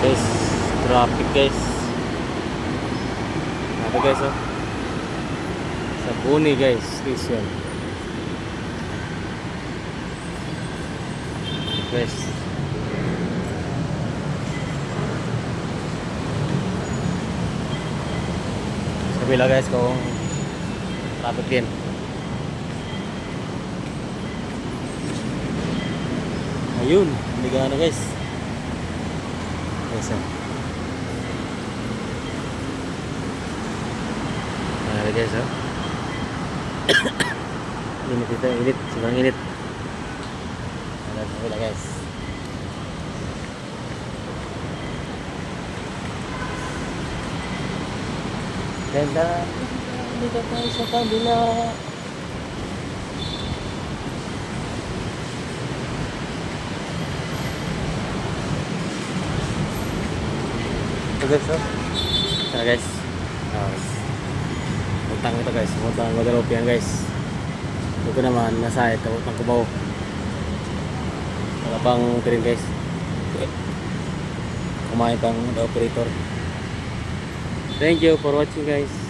Guys, traffic guys. Ano guys oh? Sa Boni guys, station. Guys. Sa kabila guys kung traffic din. Ayun, hindi ka na guys. Guys oh. Ayan guys oh. Init ito, init, sobrang init. Ayan sa kabila guys. Ganda. Dito tayo sa kabila. Ito guys oh. Tara guys. Puntang ito guys. Puntang Guadalupe yan guys. Ito naman nasa ito. Puntang Cubao. Wala pang train guys. Kumain pang operator. Thank you for watching guys.